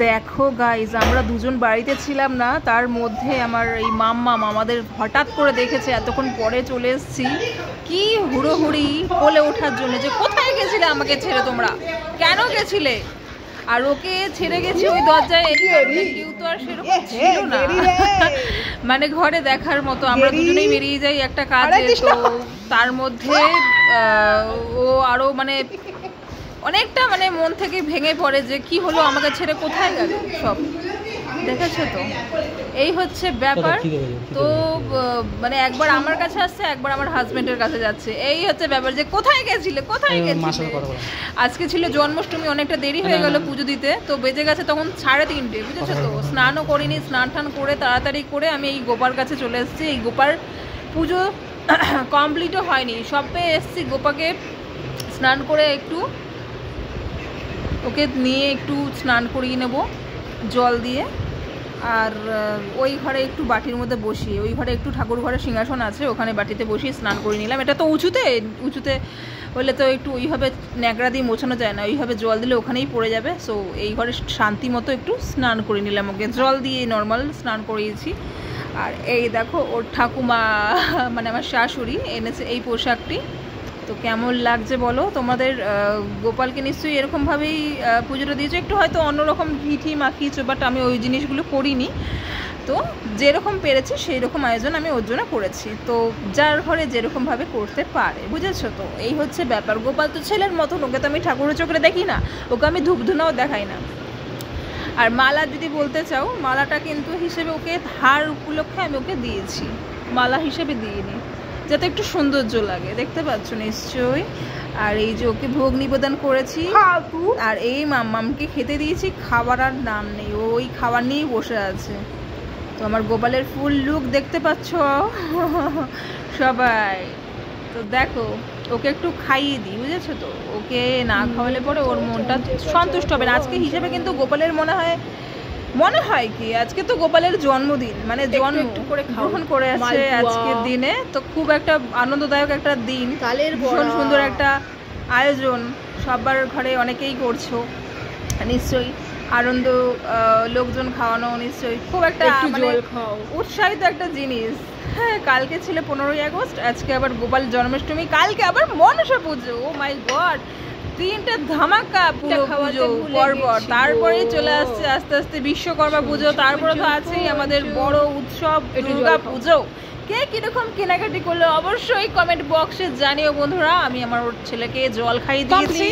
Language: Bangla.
দেখো গাইজ, আমরা দুজন বাড়িতে ছিলাম না, তার মধ্যে আমার এই মাম্মাম আমাদের হঠাৎ করে দেখেছে, এতক্ষণ পরে চলে এসেছি, কি হুড়োহুড়ি কোলে ওঠার জন্য, যে কোথায় গেছিলে আমাকে ছেড়ে, তোমরা কেন গেছিলে? আর ওকে ছেড়ে গেছি ওই দরজায়, কেউ তো আর সেরকম ছিল না, মানে ঘরে দেখার মতো। আমরা দুজনেই বেরিয়ে যাই একটা কাজে, তো তার মধ্যে ও আরো মানে অনেকটা মানে মন থেকে ভেঙে পড়ে যে কি হলো, আমাকে ছেড়ে কোথায় গেল সব, দেখেছো তো, এই হচ্ছে ব্যাপার। তো মানে একবার আমার কাছে আসছে, একবার আমার হাজবেন্ডের কাছে যাচ্ছে, এই হচ্ছে ব্যাপার যে কোথায় গেছিলে, কোথায় গেছিলে। আজকে ছিল জন্মাষ্টমী, অনেকটা দেরি হয়ে গেল পুজো দিতে, তো বেজে গেছে তখন 3:30, বুঝেছো তো। স্নানও করিনি, স্নান টান করে তাড়াতাড়ি করে আমি এই গোপার কাছে চলে এসেছি। এই গোপার পুজো কমপ্লিটও হয়নি, সবে এসেছি, গোপাকে স্নান করে একটু ওকে নিয়ে একটু স্নান করিয়ে নেব জল দিয়ে, আর ওই ঘরে একটু বাটির মধ্যে বসিয়ে, ওই ঘরে একটু ঠাকুর ঘরে সিংহাসন আছে, ওখানে বাটিতে বসিয়ে স্নান করে নিলাম। এটা তো উঁচুতে হলে তো একটু ওইভাবে ন্যাকড়া দিয়ে মোছানো যায় না, ওইভাবে জল দিলে ওখানেই পড়ে যাবে। সো এই ঘরে শান্তি মতো একটু স্নান করে নিলাম, ওকে জল দিয়ে নর্মাল স্নান করিয়েছি। আর এই দেখো ওর ঠাকুমা মানে আমার শাশুড়ি এনেছে এই পোশাকটি, তো কেমন লাগছে বলো তোমাদের? গোপালকে নিশ্চয়ই এরকমভাবেই পুজোটা দিয়েছো, একটু হয়তো অন্যরকম ঘি মাখিয়েছো, বাট আমি ওই জিনিসগুলো করিনি। তো যেরকম পেরেছি সেই রকম আয়োজন আমি ওর জন্য করেছি, তো যার ঘরে যেরকমভাবে করতে পারে, বুঝেছো তো, এই হচ্ছে ব্যাপার। গোপাল তো ছেলের মতন, ওকে তো আমি ঠাকুরের চোখে দেখি না, ওকে আমি ধূপধুনাও দেখাই না। আর মালা যদি বলতে চাও, মালাটা কিন্তু হিসেবে ওকে হার উপলক্ষে আমি ওকে দিয়েছি, মালা হিসেবে দিইনি, যাতে একটু সৌন্দর্য লাগে, দেখতে পাচ্ছ নিশ্চয়ই। আর এই যে ওকে ভোগ নিবেদন করেছি, আর এই মাম্মামকে খেতে দিয়েছি, খাবার আর নাম নেই, ওই খাবার নিয়েই বসে আছে। তো আমার গোপালের ফুল লুক দেখতে পাচ্ছ সবাই, তো দেখো ওকে একটু খাইয়ে দিই, বুঝেছো তো, ওকে না খাওয়ালে পরে ওর মনটা সন্তুষ্ট হবে না। আজকে হিসেবে কিন্তু গোপালের মনে হয় কি আজকে তো গোপালের জন্মদিন, মানে জন্ম গ্রহণ করে আছে আজকের দিনে, তো খুব একটা আনন্দদায়ক একটা দিন, ভীষণ সুন্দর একটা আয়োজন, সবার ঘরে অনেকেই করছো নিশ্চয়ই, আনন্দ লোকজন খাওয়ানো নিশ্চয়ই খুব একটা মানে উৎসাহিত একটা জিনিস। হ্যাঁ, কালকে ছিল 15ই আগস্ট, আজকে আবার গোপাল জন্মাষ্টমী, কালকে আবার মনসা পুজো। ও মাই গড, 3টে ধামাকা পুরো পুজো পরপর, তারপরেই চলে আসছে আস্তে আস্তে বিশ্বকর্মা পুজো, তারপরে তো আছেই আমাদের বড় উৎসব দুর্গা পুজো। কে কিরকম কেনাকাটি করলো অবশ্যই কমেন্ট বক্সে জানিও বন্ধুরা। আমি আমার ছেলেকে জল খাইয়ে দিয়েছি,